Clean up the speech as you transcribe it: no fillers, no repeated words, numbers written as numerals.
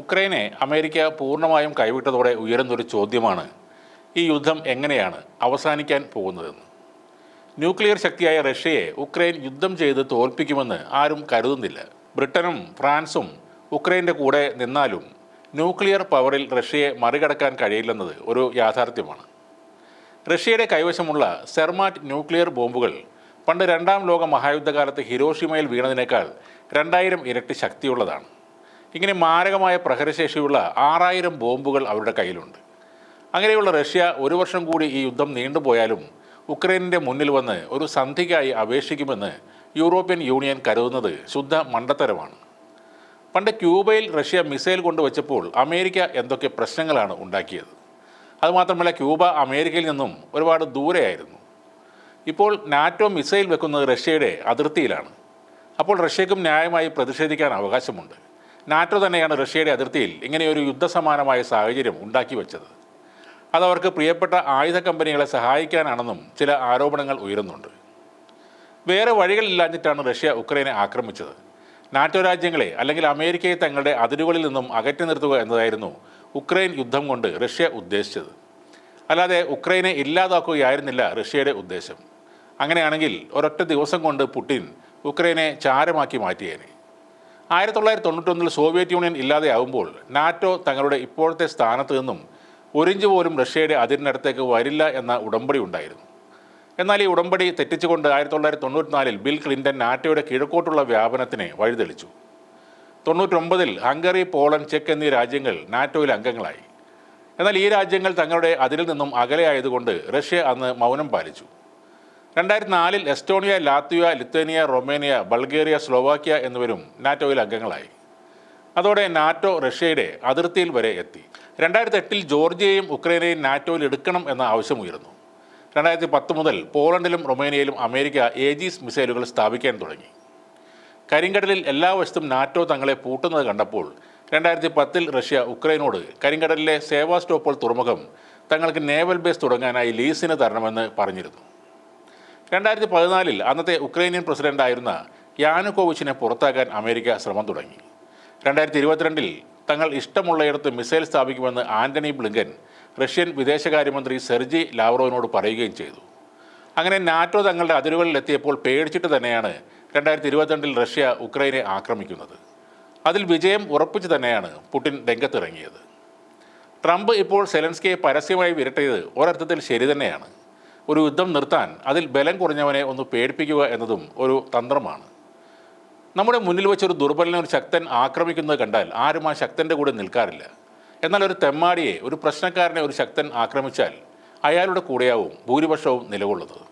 ഉക്രൈനെ America പൂർണ്ണമായും കൈവിട്ടതോടെ ഉയരുന്നൊരു ചോദ്യമാണ് ഈ യുദ്ധം എങ്ങനെയാണ് അവസാനിക്കാൻ പോകുന്നതെന്ന്. ന്യൂക്ലിയർ ശക്തിയായ റഷ്യയെ ഉക്രൈൻ യുദ്ധം ചെയ്ത് തോൽപ്പിക്കുമെന്ന് ആരും കരുതുന്നില്ല. ബ്രിട്ടനും ഫ്രാൻസും ഉക്രൈൻ്റെ കൂടെ നിന്നാലും ന്യൂക്ലിയർ പവറിൽ റഷ്യയെ മറികടക്കാൻ കഴിയില്ലെന്നത് ഒരു യാഥാർത്ഥ്യമാണ്. റഷ്യയുടെ കൈവശമുള്ള സെർമാറ്റ് ന്യൂക്ലിയർ ബോംബുകൾ പണ്ട് രണ്ടാം ലോക മഹായുദ്ധകാലത്ത് ഹിരോഷിമയിൽ വീണതിനേക്കാൾ 2000 ഇരട്ടി ശക്തിയുള്ളതാണ്. ഇങ്ങനെ മാരകമായ പ്രഹരശേഷിയുള്ള 6000 ബോംബുകൾ അവരുടെ കയ്യിലുണ്ട്. അങ്ങനെയുള്ള റഷ്യ ഒരു വർഷം കൂടി ഈ യുദ്ധം നീണ്ടുപോയാലും ഉക്രൈനിൻ്റെ മുന്നിൽ വന്ന് ഒരു സന്ധിക്കായി അപേക്ഷിക്കുമെന്ന് യൂറോപ്യൻ യൂണിയൻ കരുതുന്നത് ശുദ്ധ മണ്ടത്തരമാണ്. പണ്ട് ക്യൂബയിൽ റഷ്യ മിസൈൽ കൊണ്ടുവച്ചപ്പോൾ അമേരിക്ക എന്തൊക്കെ പ്രശ്നങ്ങളാണ് ഉണ്ടാക്കിയത്. അതുമാത്രമല്ല, ക്യൂബ അമേരിക്കയിൽ നിന്നും ഒരുപാട് ദൂരെയായിരുന്നു. ഇപ്പോൾ നാറ്റോ മിസൈൽ വെക്കുന്നത് റഷ്യയുടെ അതിർത്തിയിലാണ്. അപ്പോൾ റഷ്യക്കും ന്യായമായി പ്രതിഷേധിക്കാൻ അവകാശമുണ്ട്. നാറ്റോ തന്നെയാണ് റഷ്യയുടെ അതിർത്തിയിൽ ഇങ്ങനെയൊരു യുദ്ധസമാനമായ സാഹചര്യം ഉണ്ടാക്കി വെച്ചത്. അതവർക്ക് പ്രിയപ്പെട്ട ആയുധ കമ്പനികളെ സഹായിക്കാനാണെന്നും ചില ആരോപണങ്ങൾ ഉയരുന്നുണ്ട്. വേറെ വഴികളില്ലാഞ്ഞിട്ടാണ് റഷ്യ ഉക്രൈനെ ആക്രമിച്ചത്. നാറ്റോ രാജ്യങ്ങളെ അല്ലെങ്കിൽ അമേരിക്കയെ തങ്ങളുടെ അതിരുകളിൽ നിന്നും അകറ്റി നിർത്തുക എന്നതായിരുന്നു ഉക്രൈൻ യുദ്ധം കൊണ്ട് റഷ്യ ഉദ്ദേശിച്ചത്. അല്ലാതെ ഉക്രൈനെ ഇല്ലാതാക്കുകയായിരുന്നില്ല റഷ്യയുടെ ഉദ്ദേശം. അങ്ങനെയാണെങ്കിൽ ഒരൊറ്റ ദിവസം കൊണ്ട് പുടിൻ ഉക്രൈനെ ചാരമാക്കി മാറ്റിയേനെ. 1991 സോവിയറ്റ് യൂണിയൻ ഇല്ലാതെയാവുമ്പോൾ നാറ്റോ തങ്ങളുടെ ഇപ്പോഴത്തെ സ്ഥാനത്ത് നിന്നും ഒരിഞ്ച് പോലും റഷ്യയുടെ അതിരിനടുത്തേക്ക് വരില്ല എന്ന ഉടമ്പടി ഉണ്ടായിരുന്നു. എന്നാൽ ഈ ഉടമ്പടി തെറ്റിച്ചുകൊണ്ട് 1994 ബിൽ ക്ലിൻ്റൺ നാറ്റോയുടെ കിഴക്കോട്ടുള്ള വ്യാപനത്തിന് വഴിതെളിച്ചു. 99 ഹംഗറി, പോളണ്ട്, ചെക്ക് എന്നീ രാജ്യങ്ങൾ നാറ്റോയിൽ അംഗങ്ങളായി. എന്നാൽ ഈ രാജ്യങ്ങൾ തങ്ങളുടെ അതിരിൽ നിന്നും അകലെയായതുകൊണ്ട് റഷ്യ അന്ന് മൗനം പാലിച്ചു. 2004 Estonia, Latvia, Lithuania, Romania, Bulgaria, Slovakia എന്നിവരും നാറ്റോയിൽ അംഗങ്ങളായി. അതോടെ നാറ്റോ റഷ്യയുടെ അതിർത്തിയിൽ വരെ എത്തി. 2008 ജോർജിയയും ഉക്രൈനെയും നാറ്റോയിൽ എടുക്കണം എന്ന ആവശ്യമുയർന്നു. 2010 മുതൽ പോളണ്ടിലും റൊമേനിയയിലും അമേരിക്ക ഏജീസ് മിസൈലുകൾ സ്ഥാപിക്കാൻ തുടങ്ങി. കരിങ്കടലിൽ എല്ലാ വശത്തും നാറ്റോ തങ്ങളെ പൂട്ടുന്നത് കണ്ടപ്പോൾ 2010 റഷ്യ ഉക്രൈനോട് കരിങ്കടലിലെ സേവാസ്റ്റോപോൾ തുറമുഖം തങ്ങൾക്ക് നേവൽ ബേസ് തുടങ്ങാനായി ലീസിന് തരണമെന്ന് പറഞ്ഞിരുന്നു. 2014 അന്നത്തെ ഉക്രൈനിയൻ പ്രസിഡന്റായിരുന്ന യാനുകോവിച്ചിനെ പുറത്താക്കാൻ അമേരിക്ക ശ്രമം തുടങ്ങി. 2022 തങ്ങൾ ഇഷ്ടമുള്ളയിടത്ത് മിസൈൽ സ്ഥാപിക്കുമെന്ന് ആന്റണി ബ്ലിങ്കൻ റഷ്യൻ വിദേശകാര്യമന്ത്രി സെർജി ലാവ്റോവിനോട് പറയുകയും ചെയ്തു. അങ്ങനെ നാറ്റോ തങ്ങളുടെ അതിരുകളിലെത്തിയപ്പോൾ പേടിച്ചിട്ട് തന്നെയാണ് 2022 റഷ്യ ഉക്രൈനെ ആക്രമിക്കുന്നത്. അതിൽ വിജയം ഉറപ്പിച്ച് തന്നെയാണ് പുടിൻ രംഗത്തിറങ്ങിയത്. ട്രംപ് ഇപ്പോൾ സെലൻസ്കിയെ പരസ്യമായി വിരട്ടിയത് ഒരർത്ഥത്തിൽ ശരി തന്നെയാണ്. ഒരു യുദ്ധം നിർത്താൻ അതിൽ ബലം കുറഞ്ഞവനെ ഒന്ന് പേടിപ്പിക്കുക എന്നതും ഒരു തന്ത്രമാണ്. നമ്മുടെ മുന്നിൽ വെച്ചൊരു ദുർബലനെ ഒരു ശക്തൻ ആക്രമിക്കുന്നത് കണ്ടാൽ ആരും ആ ശക്തൻ്റെ കൂടെ നിൽക്കാറില്ല. എന്നാൽ ഒരു തെമ്മാടിയെ, ഒരു പ്രശ്നക്കാരനെ ഒരു ശക്തൻ ആക്രമിച്ചാൽ അയാളുടെ കൂടെയാവും ഭൂരിപക്ഷവും നിലകൊള്ളുന്നത്.